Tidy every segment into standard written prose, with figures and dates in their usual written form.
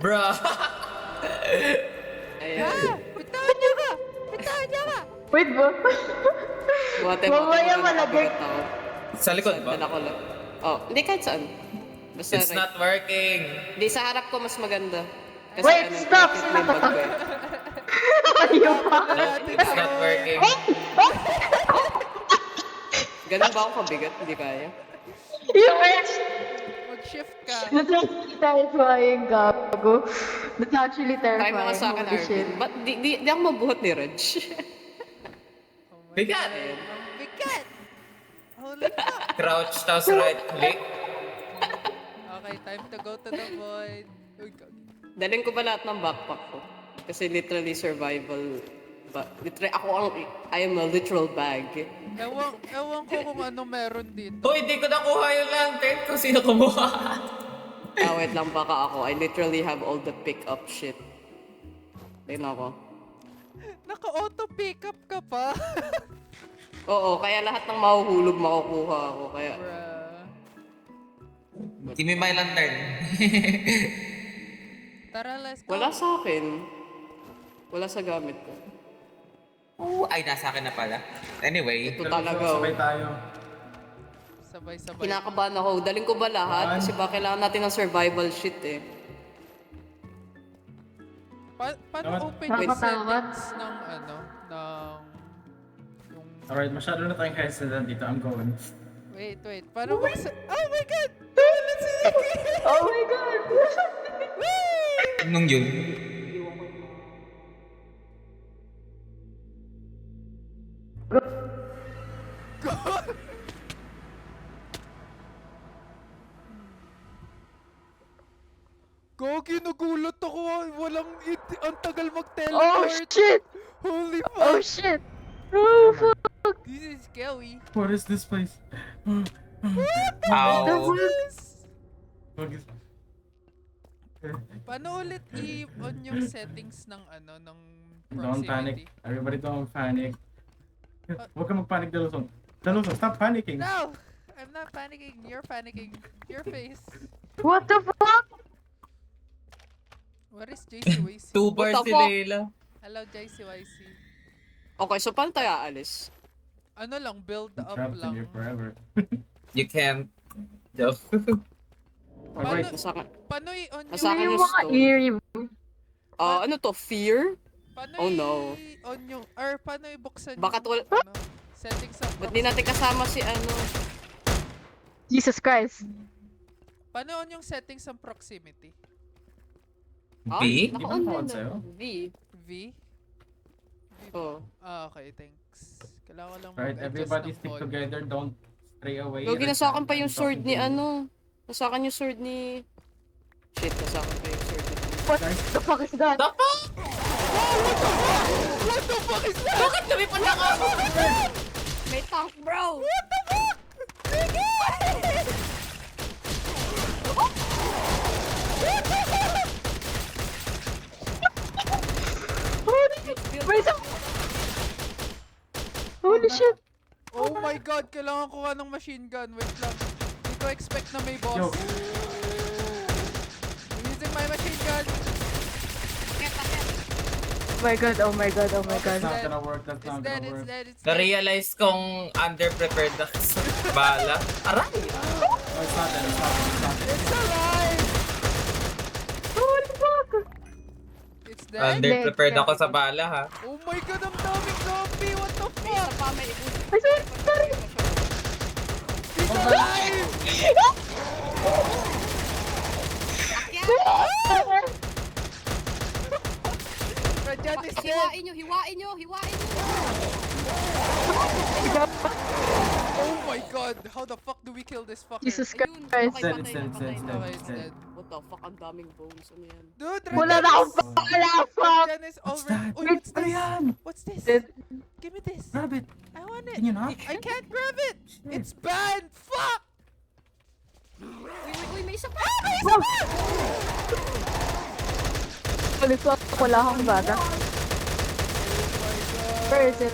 Bro. Ayan. Bitawan niyo ka! Bitawan niyo ka! Wait ba? Buti Mamaya mo malagay. nakabigat ako. Sa likod ba? Dala ko lang. Oh, hindi kahit saan. Basta It's not working. Hindi, sa harap ko mas maganda. Kasi Wait, stop! nakikita mo yung bag ko eh. Ayaw pa. It's not working. Ganun ba ako kabigat? Hindi kaya. Yung edge! Mag-shift ka. That's actually terrifying, gago. That's actually Kaya terrifying. mga sa akin, Holy shit. Arvin. Ba't di ako mabuhat ni Reg? Bigat. Ang bigat! Holy fuck! Crouch, tapos right click. Okay, time to go to the void. Uy, Dalhin ko ba lahat ng backpack ko? Kasi literally survival. Literally, I am a literal bag. ewan ko kung ano meron dito. Hoy, di ko nakuha yung lantern kung sino kumuha. Wait lang, baka ako. I literally have all the pick-up shit. Tingnan ko. Naka-auto pickup ka pa? Oo, kaya lahat ng mahuhulog makukuha ako. Kaya, Bruh. Give me my lantern. Tara, let's go. wala sa akin. Wala sa gamit ko. Oh, ay, nasa akin na pala. Anyway. Ito talaga. Sabay tayo. Sabay-sabay. Kinakabahan ako. Daling ko ba lahat? Kasi ba kailangan natin ng survival shit eh. Paano Tawad. open yung Tawad. settings ng ano? Yung... Alright, masyado na tayong hesitant dito. I'm going. Wait. Paano mag Oh my god! Wala si Nicky! Oh my god! Anong yun? Gogi, nagulat ako. Ang tagal Oh mag-teleport. shit! Holy Oh fuck! shit! Oh fuck! This is scary. What is this place? Ow. What is... Paano ulit i-on yung settings ng ano, ng Don't proximity? panic. Everybody don't panic. Huwag ka mag-panic, Dalusong. Dalusong, stop panicking. No! I'm not panicking. You're panicking. Your face. What the fuck? What is JCYC? Two bars What the si fuck? Layla. Hello, JCYC. Okay, so paano tayo aalis? Ano lang, build I'm up trapped in lang. here forever. You can't. Joke. Alright. Nasa akin. Paano i-on Nasa akin Yung yung mga stone. eerie. Ano to? Fear? Paano Oh, no. i-on yung, or paano i-buksan Baka yung, ano, settings ng Ba't di natin kasama si ano? Jesus Christ. Paano on yung settings ng proximity? Ah, B? naka-on Di ba naka-on na. sa'yo? V. V? Oh. Ah, okay, thanks. Kailangan ko lang Right, mag-adjust everybody ng stick volume. together. Don't stray away. Gogi, nasa akin pa yung I'm sword ni talking to you. ano. Nasa akin yung sword ni... Shit, nasa akin pa yung sword ni... What the fuck is that? The fuck? What the fuck is that? Bakit kami pa naka? May tank, bro! What the fuck? Wait, holy shit! Oh my god, kailangan ko ng machine gun. Wait lang. Hindi ko expect na may boss. Yo. I'm using my machine gun. Oh my god, oh my god, oh my That's god. not gonna work. That's It's not dead, gonna it's work. dead, it's dead. Na-realize kong underprepared ako sa bala. Aray! Oh, it's not dead. It's not dead. It's not dead. It's alive! Holy fuck! It's dead. Underprepared ako sa bala ha. Oh my god, ang daming zombie! What the May isa fuck? pa, may ibon. Ay, sorry! He's alive! Rajan is dead! Hiwain nyo, hiwain nyo, hiwain nyo! Oh my god! How the fuck do we kill this fucker? Jesus Ayun, Christ. okay, It's patay dead, na, it's patay dead, na. Okay, it's dead. What the fuck, ang daming bones. Ano yan? Dude, Wala na akong pakala, fuck! Rajan is What's already... that? Uy, what's Ano this? yan? What's this? Dead. Give me this! Grab it. I want it! Can you not? I can't grab it! It's banned! Fuck! Uy, may isa pa! Holy fuck, wala akong bata. Where is it?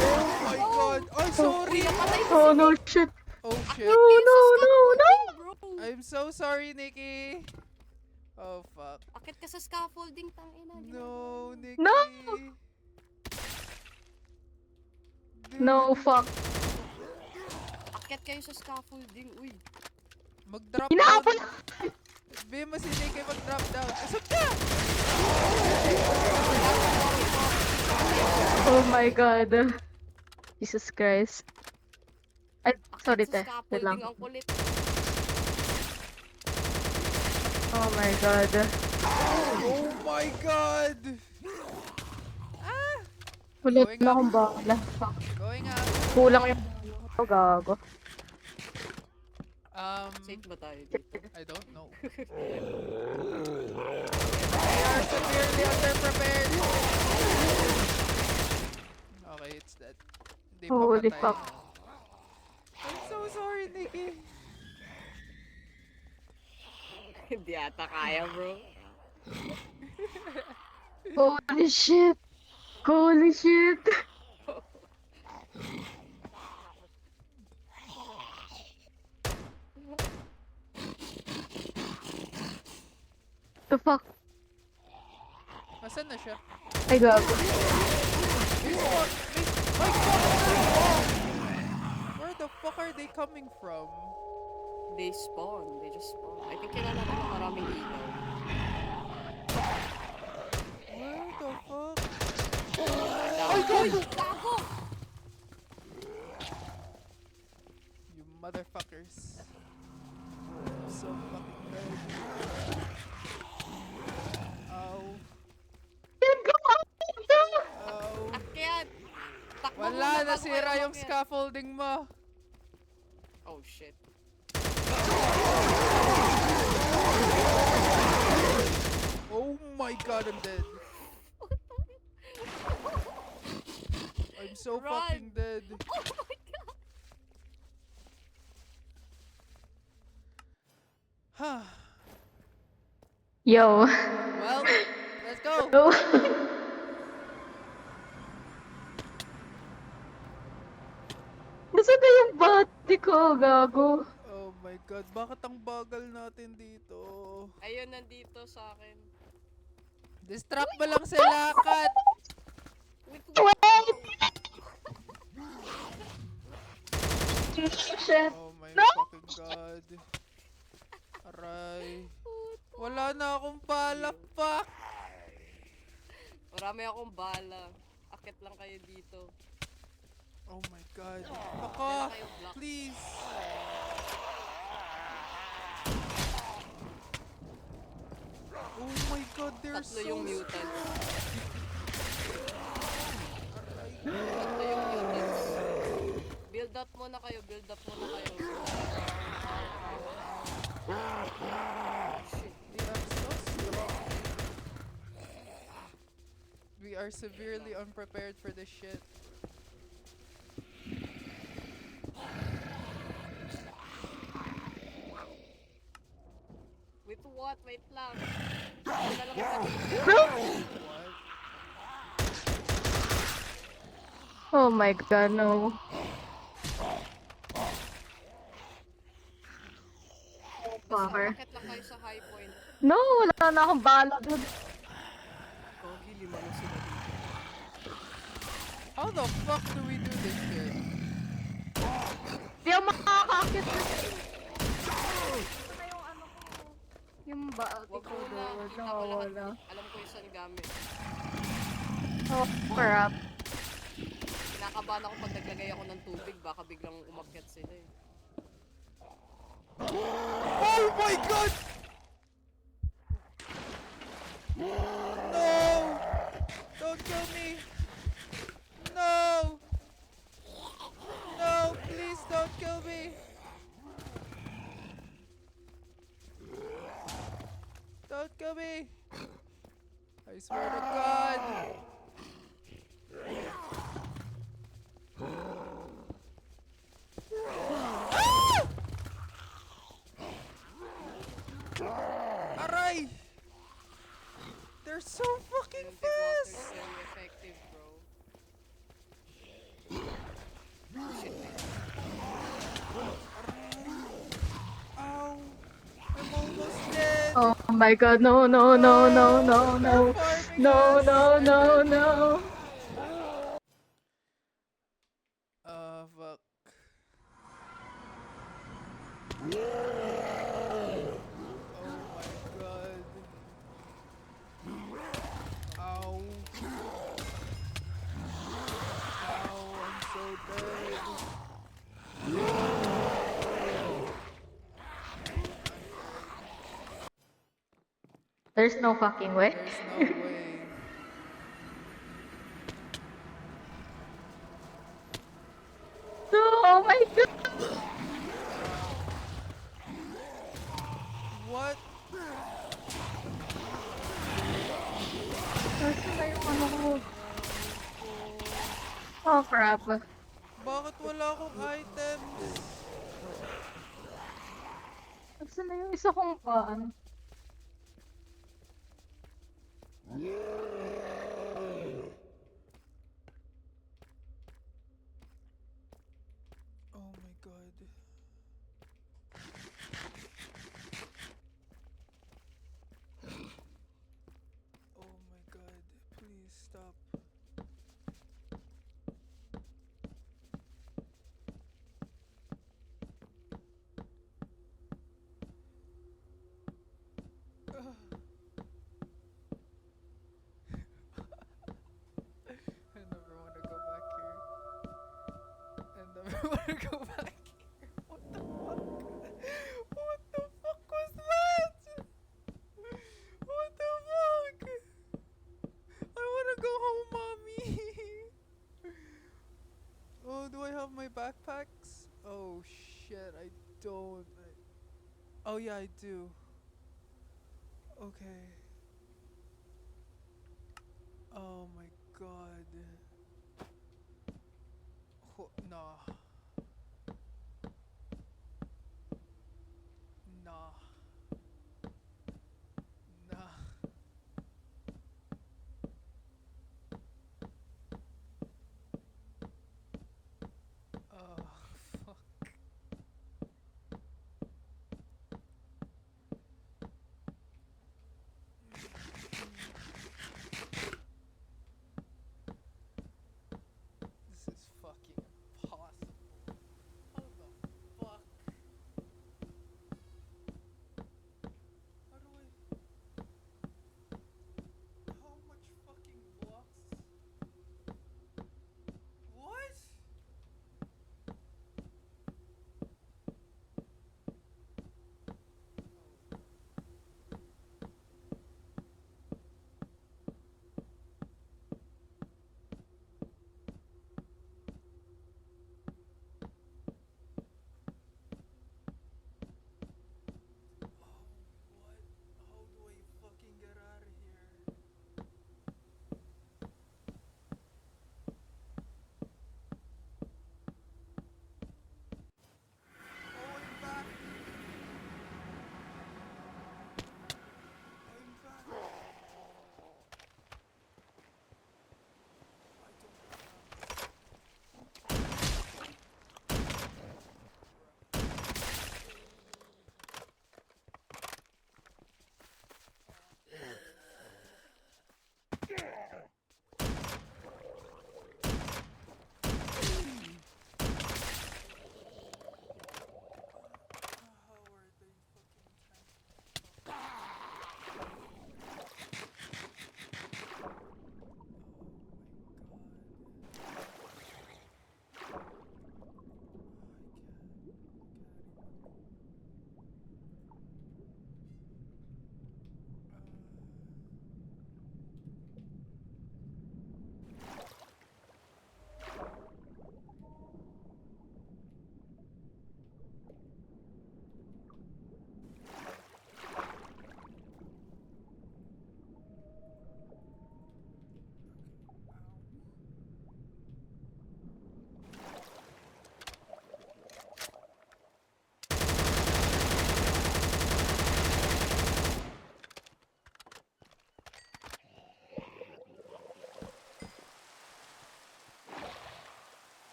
Oh my god! I'm sorry! Oh no shit! Oh shit. No, no, no, no! Bro! I'm so sorry, Nikki. Oh fuck. Akit ka sa scaffolding, tangina. No, Nikki. No! Dude, No, fuck. Akit kayo sa scaffolding, uy. Mag-drop Hinahabol! down. Sabihin mo si Nikki mag-drop down. Usap ka! Oh my god. Jesus Christ. Ay, sorry Akit sa te. Wait lang. scaffolding, ang kulit. Oh my god. Oh my god! Ulit Going na up. akong bala. Fuck. Going up. Kulang yung oh, gago. Safe ba tayo dito? I don't know. They are severely underprepared. Okay, it's dead. Hindi pa Holy patay. fuck. I'm so sorry, Nikki. Hindi ata kaya, bro. Holy shit. Holy shit. The fuck? Nasaan na siya? Ay, gago. My god! Where the fuck are they coming from? They spawn. They just spawn. I think kailangan natin ng maraming ilaw. Where the fuck? Ay, gago! You motherfuckers. I'm so fucking dead. Ow. Ow. Akyat! Takbo Wala, muna bago nasira kayo yung umakyat. scaffolding mo. Oh, shit. Oh my god, I'm dead. I'm so Run. fucking dead. Oh my god! Huh. Yo. Well, let's go. No. Nasaan na yung body ko, gago? Oh my god, bakit ang bagal natin dito? Ayun, nandito sa akin. Distract mo lang sila, Kat. Wait, Wait! Shit. Oh my No! fucking god. Aray. Wala na akong bala, fuck. Marami akong bala. Akit lang kayo dito. Oh my god. Meron Ako, kayong block. please. Oh my god, they're Tatlo so... yung mutant. Tatlo yung mutants. Build up muna kayo, build up muna kayo. Shit. They are so strong. We are severely unprepared for this shit. Wait, what? Wait lang. Ano na lang yung What? Oh my god, no. Fucker. Bakit lang kayo sa high point? No, wala na akong bala, dude. Kogi, lima na sila dito. How the fuck do we do this shit? Di ako makakakit. Ito na yung ano ko. Yung body Wag ko, mo na, dude. kita ko lahat. Wala. Alam ko yung saan gamit. Oh, crap. Kinakabahan ako pag naglagay ako ng tubig, baka biglang umakyat sila eh. Oh my god! No! Don't kill me! No! No, please don't kill me! Don't kill me! I swear to God! Aray! They're so fucking Yung big water is fast! very effective, bro. Shit, man. Oh my god, no, no, no, no, no, no. Farming No, us. no, And no, then- no. Fuck. Oh my god. Ow. Ow, I'm so dead. There's no fucking way. There's no way. No, oh my god. What? Nasaan na yung ano ko? Oh crap. Bakit wala akong items? Nasaan na yung isa kong pan? Oh my god. Oh my god. Please stop. I never want to go back here. I never want to go back here. What the fuck? What the fuck was that? What the fuck? I want to go home, mommy. Oh, do I have my backpacks? Oh shit, I don't. Oh yeah, I do. Okay. Oh my god. Nah. Nah. Nah. Oh, fuck. This is fucking impossible.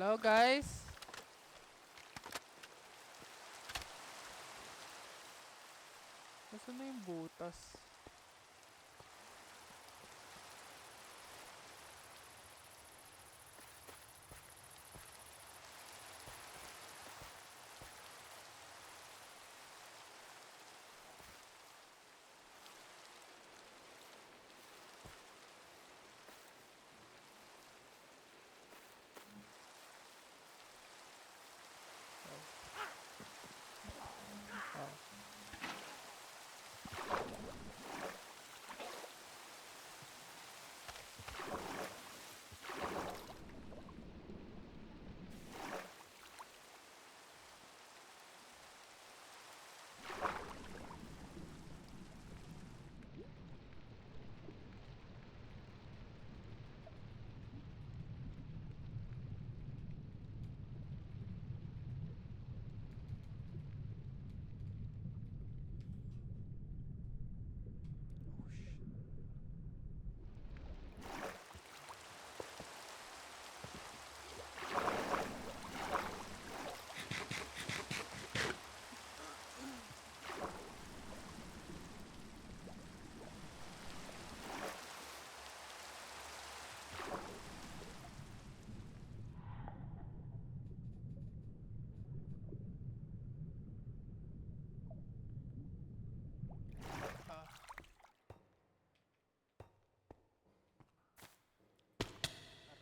Hello, guys. Nasaan na yung butas?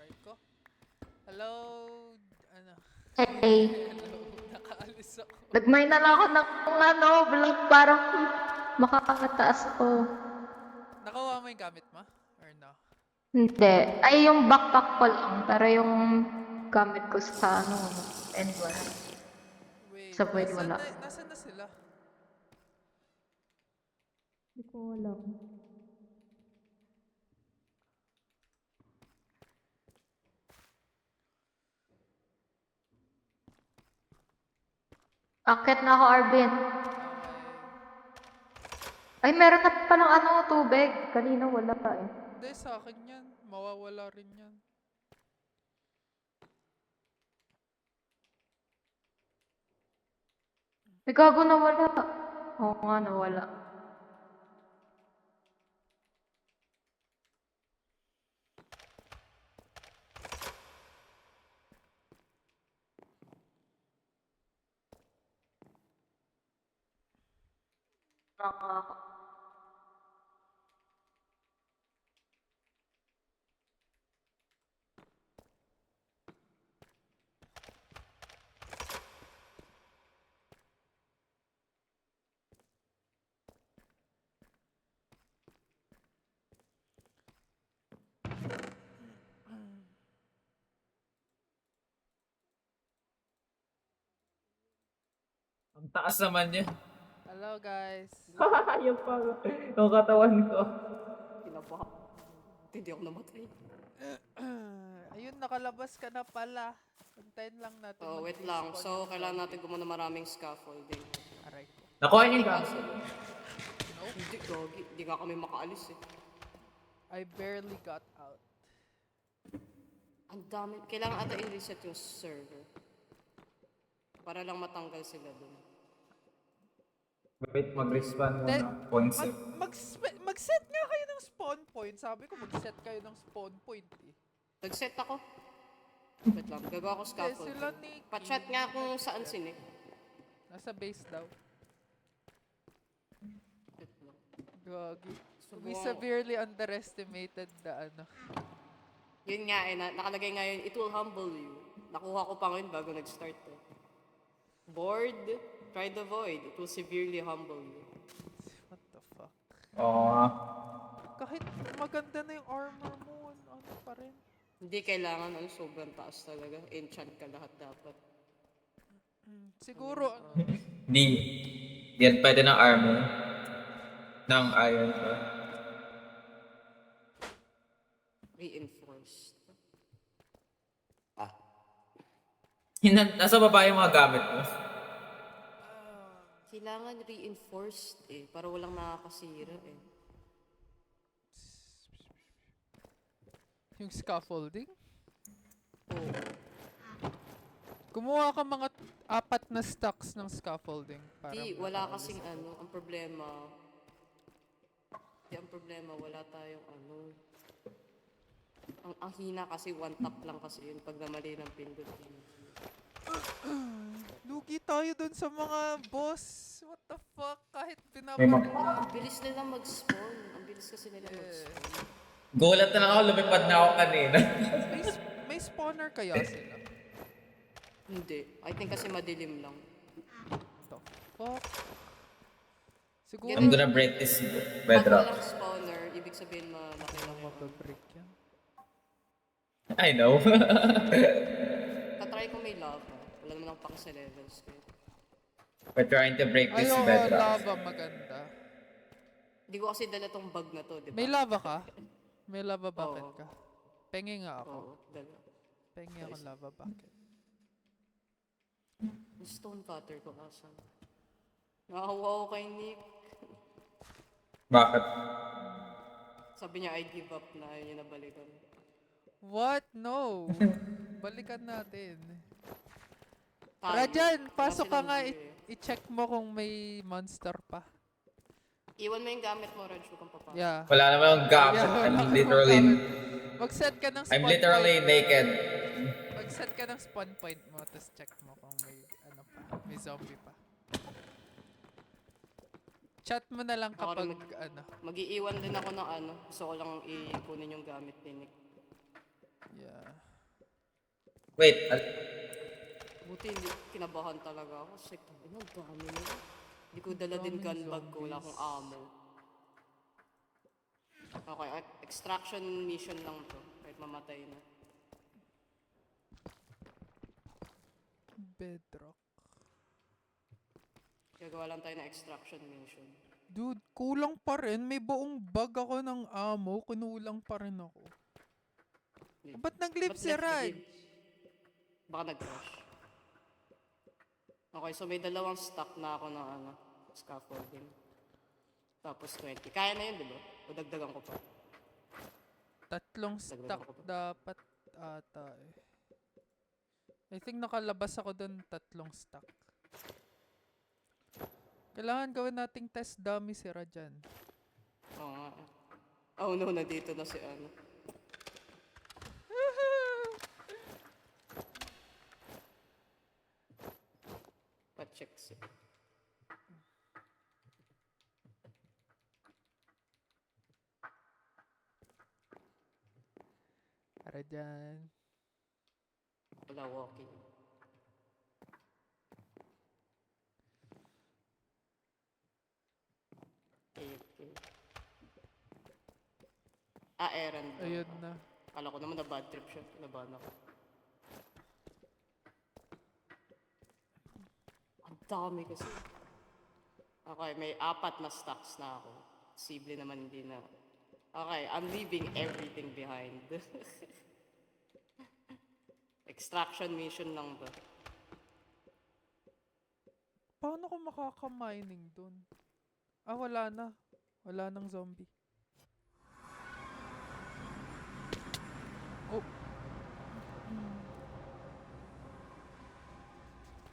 Aray ko. Hello? Ano? Hey, Hello? Nakaalis ako. nagmay na lang ako ng block para makakataas ko. Nakuha mo yung gamit mo? Or no? Hindi. Ay, yung backpack ko lang. Pero yung gamit ko sa end wala. Wait, Sa void wala. Nasaan na sila? Hindi ko alam. Akit na ako, Arvin. Okay. Ay, meron na palang tubig. Kanina wala pa eh. Hindi, sa akin yan. Mawawala rin yan. May gago nawala. Oo nga, nawala. Nakaka. Ang taas naman niya. Hello, guys. Yung yung katawan ko. Kinabahan. Hindi ako namatay. Ayun, nakalabas ka na pala. Antayin lang natin. Oh, wait mag-respawn lang. yung So, kailangan natin gumawa ng maraming scaffolding. Aray ko. Nakuha niyo yung gamit. Hindi, gogi. Hindi nga kami makaalis eh. I barely got out. Ang dami. Kailangan ata i-reset yung server. Para lang matanggal sila dun. Wait, mag-respawn Then, muna. Points eh. Mag-set nga kayo ng spawn point. Sabi ko, mag-set kayo ng spawn point eh. Nag-set ako. Wait lang, gagawa ko Sila scaffolding. Nikki. Pa-chat nga kung saan sinik. Nasa base daw. Wait lang. Gagi. We Subukan- severely underestimated the ano. Yun nga eh, nakalagay nga yun, it will humble you. Nakuha ko pa ngayon bago nag-start eh. Bored? Try the void. It will severely humble you. What the fuck? Oo. Kahit maganda na yung armor mo, ano pa rin. Hindi kailangan, sobrang taas talaga. Enchant ka lahat dapat. Siguro, Di. Yan pwede ng armor. Ng iron ore. Reinforced. Nasa baba yung mga gamit mo. Kailangan reinforced eh, para walang nakakasira eh. yung scaffolding. Oo. Kumuha ka mga 4 na stacks ng scaffolding. Para Di, wala makaalis kasing ka. ano, ang problema, wala tayong ano. Ang hina kasi, one tap lang kasi yun pag namali ng pindot. Lugi tayo dun sa mga boss. What the fuck? Kahit May binabaril Ang na. bilis nila mag-spawn. Ang bilis kasi nila Yeah. mag-spawn. Gulat na lang ako, lumipad na ako kanina. May spawner kaya sila? Hindi. I think kasi madilim lang. The fuck? Siguro I'm gonna break this Pag bedrock. walang spawner, ibig sabihin malaki lang yung ano. mababreak yan. I know. Katry ko may lava. Wala naman akong paki sa levels ko. We're trying to break Ay, this oo, bedrock. lava maganda. Hindi ko kasi dala tong bag na to, di ba? May lava ka? May lava bucket Oo. ka? Pengi nga ako. Oo, dala. Pengi ako lava bucket. Yung stone cutter ko asan. Nakakuha ko kay Nick. Bakit? Sabi niya, I give up na. Ayaw niya nabalikan. What? No. Balikan natin. Tayo. Rajan, Wala pasok ka silang nga. view eh. I-check mo kung may monster pa. Iwan mo yung gamit mo, Raj. Huwag kang papasok. Yeah. Wala naman akong gamit. Yeah, I'm wala literally, akong gamit. Mag-set ka ng spawn I'm literally point. naked. Mag-set ka ng spawn point mo, tapos check mo kung may ano pa, may zombie pa. Chat mo na lang Ako kapag rin ano. Mag-iiwan din ako ng ano. Gusto ko lang ikunin yung gamit ni Nick. Yeah. Wait, Buti hindi kinabahan talaga ako. Shit, ang dami na. Hindi ko dala din gun bag ko. Wala akong ammo. Okay, extraction mission lang to. Kahit mamatay na. Bedrock. Gagawa lang tayo ng extraction mission. Dude, kulang pa rin. May buong bag ako ng ammo. Kunulang pa rin ako. Ba't nag-leave si Raj? Baka nag-crash. Okay, so may dalawang stock na ako ng ano, scaffolding. Tapos 20. Kaya na yun, di ba? O dagdagan ko pa. 3 stock dapat ata eh. I think nakalabas ako dun 3 stock. Kailangan gawin nating test dummy si Rajan. Oo nga. Oh no, nandito na si ano. Pa-check si. Rajan. Wala walking. Okay. Errand. ba? Ayun na. Kala ko naman na bad trip siya. Nabahan ako. Ang dami kasi. Okay, may 4 na stocks na ako. Posible naman hindi na. Okay, I'm leaving everything behind. Extraction mission lang ba? Paano ko makaka-mining dun? Ah, wala na. Wala nang zombie. Oh.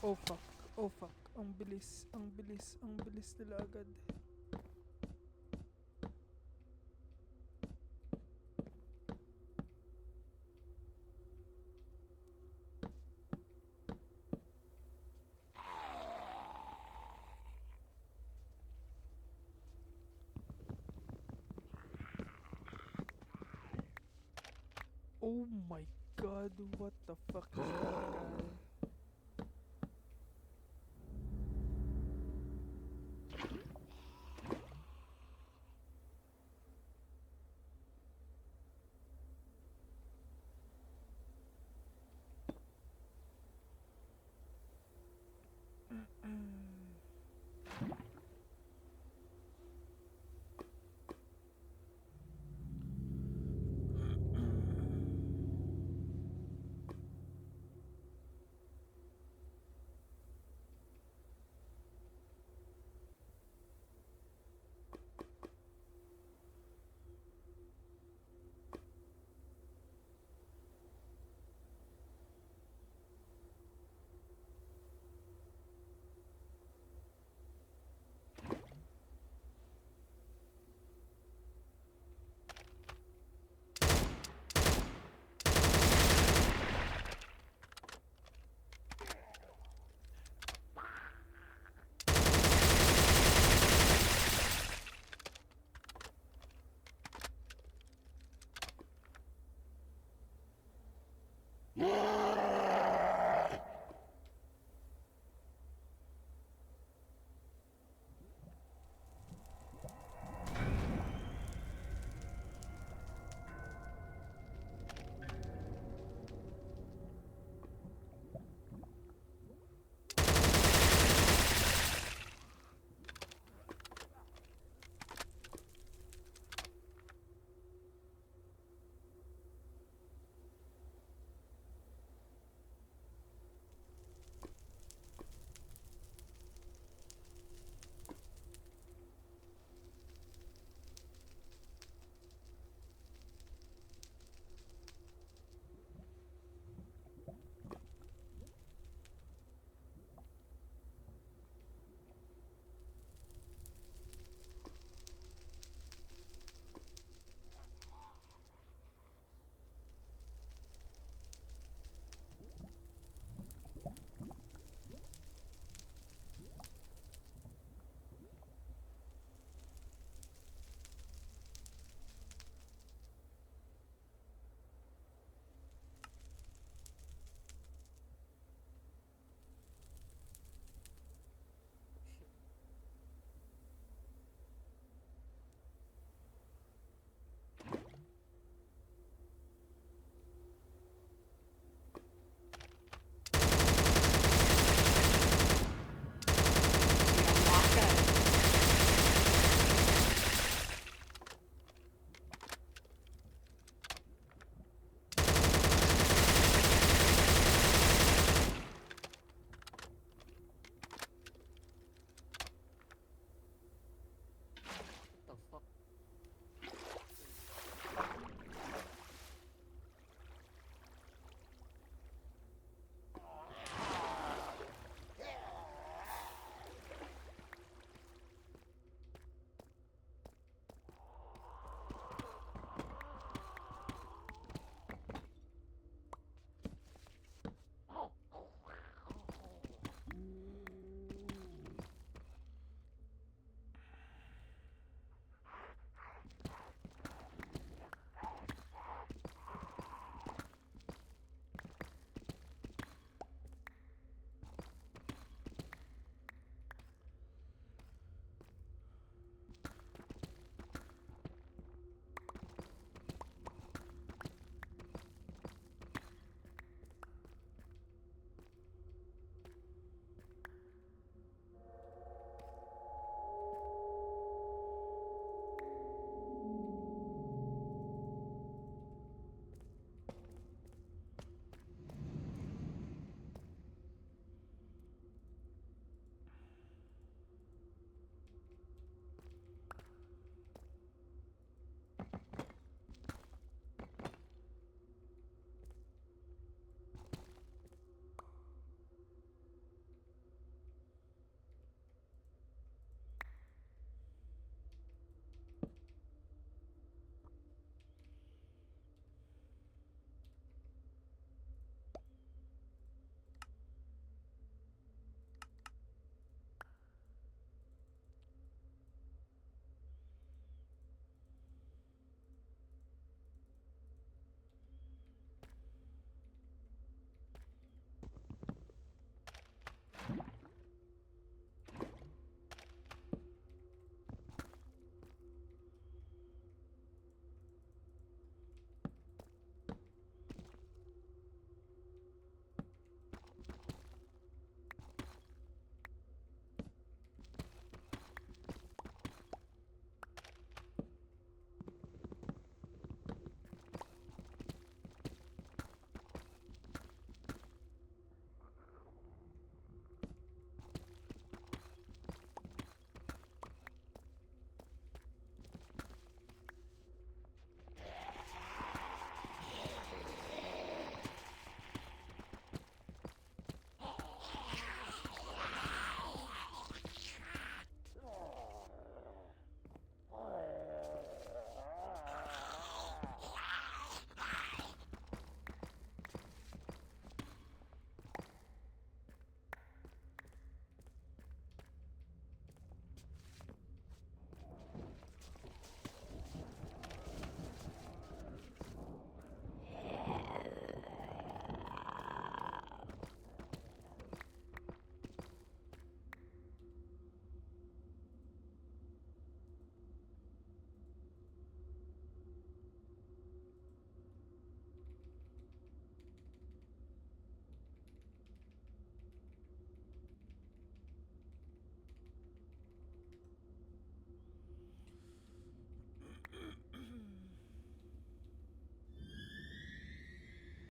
Oh fuck. Oh fuck. Ang bilis. Ang bilis. Ang bilis nila agad. Oh my god, what the fuck is that guy?